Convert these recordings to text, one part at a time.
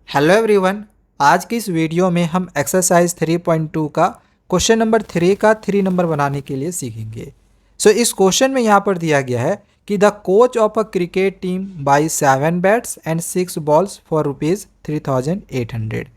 Hello everyone. आज की इस वीडियो में हम एक्सरसाइज 3.2 का क्वेश्चन नंबर 3 का 3 नंबर बनाने के लिए सीखेंगे। इस क्वेश्चन में यहाँ पर दिया गया है कि the coach of a cricket team by 7 bats and 6 balls for ₹3,800।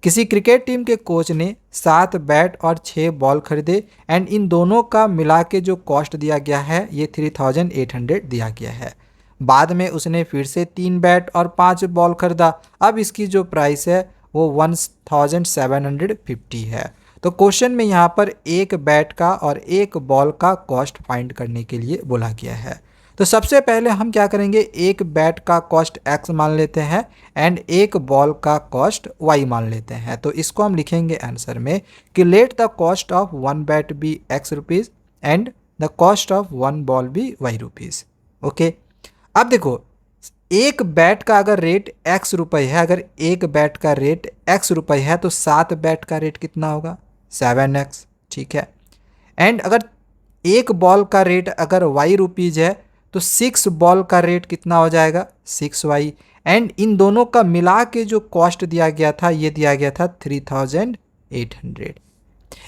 किसी क्रिकेट टीम के कोच ने 7 बैट और 6 बॉल खरीदे एंड इन दोनों का मिला के जो कॉस्ट दिया गया है ये 3,800 दिया गया है। बाद में उसने फिर से 3 बैट और 5 बॉल खरीदा। अब इसकी जो प्राइस है वो 1750 है। तो क्वेश्चन में यहाँ पर एक बैट का और एक बॉल का कॉस्ट फाइंड करने के लिए बोला गया है। तो सबसे पहले हम क्या करेंगे, एक बैट का कॉस्ट x मान लेते हैं एंड एक बॉल का कॉस्ट y मान लेते हैं। तो इसको हम लिखेंगे आंसर में कि let the cost of 1 bat be x rupees and the cost of 1 ball be y rupees. Okay, अब देखो एक बैट का अगर रेट x रुपये है, अगर एक बैट का रेट x रुपये है तो 7 बैट का रेट कितना होगा 7x। ठीक है, एंड अगर एक बॉल का रेट अगर y रुपीज़ है तो 6 बॉल का रेट कितना हो जाएगा 6y। एंड इन दोनों का मिला के जो कॉस्ट दिया गया था ये दिया गया था 3,800।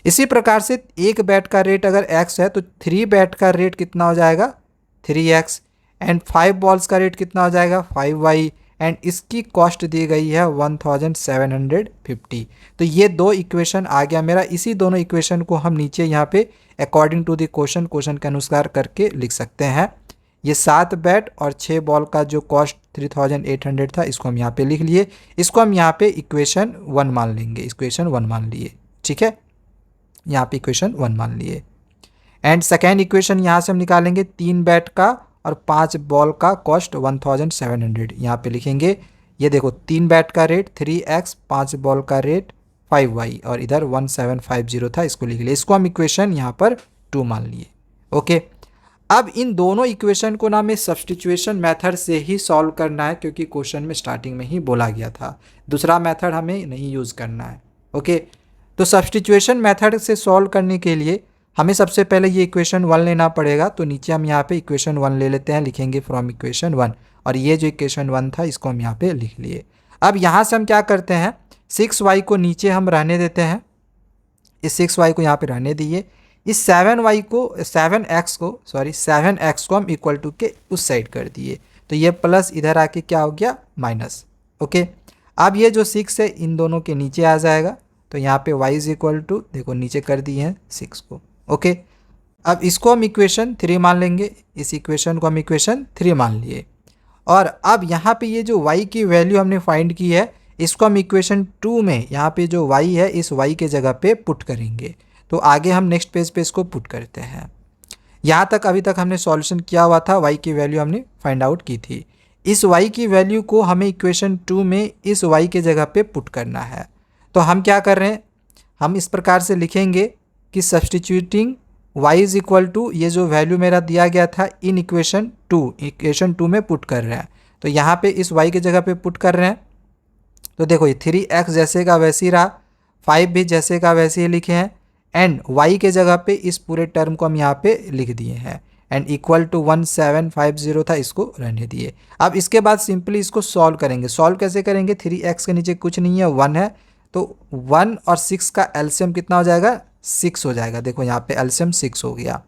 इसी प्रकार से एक बैट का रेट अगर x है तो 3 बैट का रेट कितना हो जाएगा 3x एंड 5 बॉल्स का रेट कितना हो जाएगा 5y एंड इसकी कॉस्ट दी गई है 1750। तो ये दो इक्वेशन आ गया मेरा। इसी दोनों इक्वेशन को हम नीचे यहाँ पे अकॉर्डिंग टू द क्वेश्चन के अनुसार करके लिख सकते हैं। ये 7 बैट और 6 बॉल का जो कॉस्ट 3,800 था इसको हम यहाँ पे लिख लिए। इसको हम यहाँ पे इक्वेशन 1 मान लेंगे, इक्वेशन 1 मान लिए। ठीक है, यहाँ पे इक्वेशन 1 मान लिए। एंड सेकेंड इक्वेशन यहाँ से हम निकालेंगे 3 बैट का और 5 बॉल का कॉस्ट 1700 यहाँ पे लिखेंगे। ये देखो 3 बैट का रेट 3x, 5 बॉल का रेट 5y और इधर 1750 था, इसको लिख लिए। इसको हम इक्वेशन यहाँ पर 2 मान लिए। ओके, अब इन दोनों इक्वेशन को ना हमें सब्स्टिट्यूशन मेथड से ही सॉल्व करना है क्योंकि क्वेश्चन में स्टार्टिंग में ही बोला गया था, दूसरा मेथड हमें नहीं यूज़ करना है। ओके, तो सब्स्टिट्यूशन मेथड से सॉल्व करने के लिए हमें सबसे पहले ये इक्वेशन 1 लेना पड़ेगा। तो नीचे हम यहाँ पे इक्वेशन 1 ले लेते हैं, लिखेंगे फ्रॉम इक्वेशन 1 और ये जो इक्वेशन 1 था इसको हम यहाँ पे लिख लिए। अब यहाँ से हम क्या करते हैं 6y को नीचे हम रहने देते हैं, इस 6y को यहाँ पे रहने दिए। इस 7x को हम इक्वल टू के उस साइड कर दिए। तो ये प्लस इधर आके क्या हो गया माइनस। ओके, अब ये जो 6 है इन दोनों के नीचे आ जाएगा। तो यहाँ पे y इज इक्वल टू देखो नीचे कर दिए हैं 6 को। ओके, अब इसको हम इक्वेशन 3 मान लेंगे, इस इक्वेशन को हम इक्वेशन 3 मान लिए। और अब यहाँ पे ये जो y की वैल्यू हमने फाइंड की है इसको हम इक्वेशन 2 में यहाँ पे जो y है इस y के जगह पे पुट करेंगे। तो आगे हम नेक्स्ट पेज पे इसको पुट करते हैं। यहाँ तक अभी तक हमने सॉल्यूशन किया हुआ था, y की वैल्यू हमने फाइंड आउट की थी। इस y की वैल्यू को हमें इक्वेशन 2 में इस y के जगह पे पुट करना है। तो हम क्या कर रहे हैं, हम इस प्रकार से लिखेंगे कि substituting y is equal to ये जो वैल्यू मेरा दिया गया था इन इक्वेशन 2 में पुट कर रहे हैं। तो यहाँ पे इस y के जगह पे पुट कर रहे हैं। तो देखो ये 3x जैसे का वैसे ही रहा, 5 भी जैसे का वैसे ही लिखे हैं एंड y के जगह पे इस पूरे टर्म को हम यहाँ पे लिख दिए हैं एंड इक्वल टू 1750 था, इसको रहने दिए। अब इसके बाद सिंपली इसको सॉल्व करेंगे। सॉल्व कैसे करेंगे, 3x के नीचे कुछ नहीं है 1 है तो 1 और 6 का एलसीएम कितना हो जाएगा 6 हो जाएगा। देखो यहाँ पे एलसीएम 6 हो गया।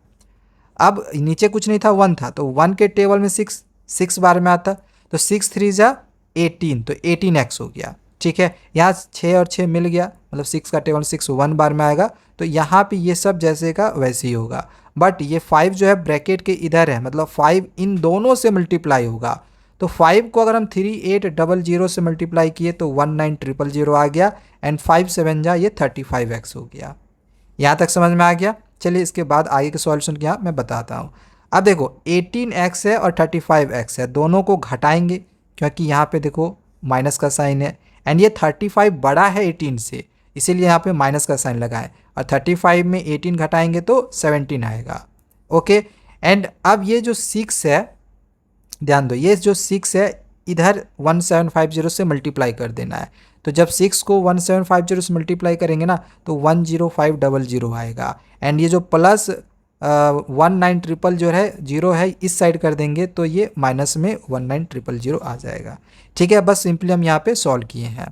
अब नीचे कुछ नहीं था 1 था तो 1 के टेबल में 6 बार में आता तो 6 3 जा 18 तो 18x हो गया। ठीक है, यहाँ 6 और 6 मिल गया मतलब 6 का टेबल 6 1 बार में आएगा। तो यहाँ पे ये सब जैसे का वैसे ही होगा, बट ये 5 जो है ब्रैकेट के इधर है मतलब 5 इन दोनों से मल्टीप्लाई होगा। तो 5 को अगर हम 3800 से मल्टीप्लाई किए तो 19000 आ गया एंड 5 7 जा ये 35x हो गया। यहाँ तक समझ में आ गया। चलिए इसके बाद आगे के सॉल्यूशन क्या मैं बताता हूँ। अब देखो 18x है और 35x है, दोनों को घटाएंगे क्योंकि यहाँ पे देखो माइनस का साइन है एंड ये 35 बड़ा है 18 से इसीलिए यहाँ पे माइनस का साइन लगा है और 35 में 18 घटाएंगे तो 17 आएगा। ओके, एंड अब ये जो 6 है ध्यान दो, ये जो 6 है इधर 1750 से मल्टीप्लाई कर देना है। तो जब 6 को 1750 से मल्टीप्लाई करेंगे ना तो 10500 आएगा एंड ये जो प्लस 1900 जो है 0 है इस साइड कर देंगे तो ये माइनस में 19000 आ जाएगा। ठीक है, बस सिंपली हम यहाँ पे सॉल्व किए हैं।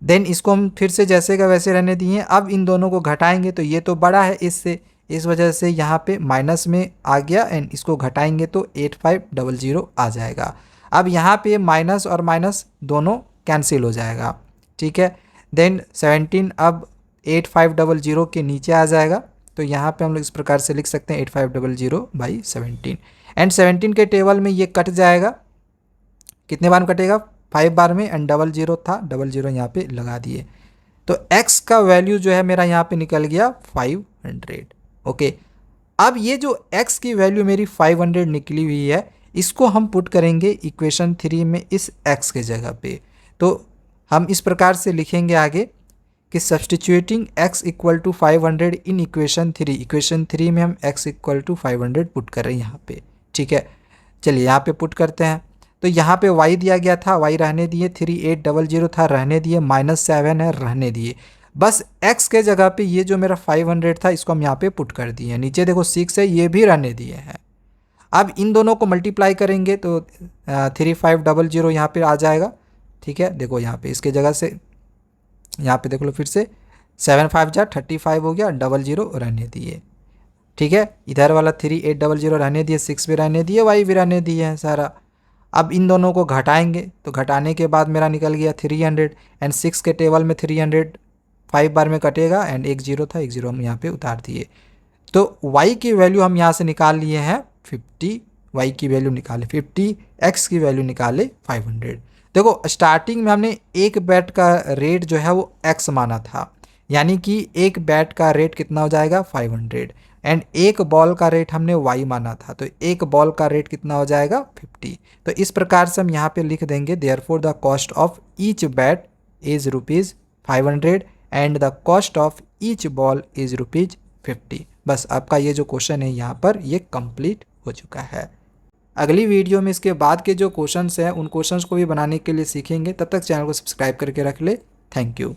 देन इसको हम फिर से जैसे का वैसे रहने दिए। अब इन दोनों को घटाएंगे तो ये तो बड़ा है इससे, इस वजह से यहाँ पे माइनस में आ गया एंड इसको घटाएंगे तो 8500 आ जाएगा। अब यहाँ पे माइनस और माइनस दोनों कैंसिल हो जाएगा, ठीक है। देन 17 अब 8500 के नीचे आ जाएगा, तो यहाँ पे हम लोग इस प्रकार से लिख सकते हैं 8500/17 एंड 17 के टेबल में ये कट जाएगा। कितने बार में कटेगा? 5 बार में एंड 00 था, 00 यहाँ पे लगा दिए। तो x का वैल्यू जो है मेरा यहाँ पे निकल गया 500। ओके, अब ये जो x की वैल्यू मेरी 500 निकली हुई है, इसको हम पुट करेंगे इक्वेशन 3 में इस x के जगह पे। तो हम इस प्रकार से लिखेंगे आगे कि substituting x equal to 500 in equation 3। Equation 3 में हम x इक्वल टू 500 पुट कर रहे हैं यहाँ पे, ठीक है। चलिए यहाँ पे पुट करते हैं। तो यहाँ पे y दिया गया था, y रहने दिए, 3800 था रहने दिए, -7 है रहने दिए। बस x के जगह पे ये जो मेरा 500 था इसको हम यहाँ पे पुट कर दिए। नीचे देखो 6 है, ये भी रहने दिए हैं। अब इन दोनों को मल्टीप्लाई करेंगे तो 3500 यहाँ पे आ जाएगा, ठीक है। देखो यहाँ पे इसके जगह से यहाँ पे देख लो फिर से 7 5 जा 35 हो गया, 00 रहने दिए, ठीक है। इधर वाला 3800 रहने दिए, 6 भी रहने दिए, y भी रहने दिए हैं सारा। अब इन दोनों को घटाएंगे तो घटाने के बाद मेरा निकल गया 300 एंड 6 के टेबल में 300 5 बार में कटेगा एंड एक जीरो था, एक जीरो हम यहाँ पे उतार दिए। तो y की वैल्यू हम यहाँ से निकाल लिए हैं 50, y की वैल्यू निकाले 50, x की वैल्यू निकाले 500। देखो स्टार्टिंग में हमने एक बैट का रेट जो है वो x माना था, यानी कि एक बैट का रेट कितना हो जाएगा 500 एंड एक बॉल का रेट हमने y माना था, तो एक बॉल का रेट कितना हो जाएगा 50। तो इस प्रकार से हम यहाँ पे लिख देंगे therefore the cost of each bat is ₹500 and the cost of each ball is ₹50। बस आपका ये जो क्वेश्चन है यहाँ पर ये कंप्लीट हो चुका है। अगली वीडियो में इसके बाद के जो क्वेश्चंस हैं उन क्वेश्चंस को भी बनाने के लिए सीखेंगे। तब तक चैनल को सब्सक्राइब करके रख ले। Thank you.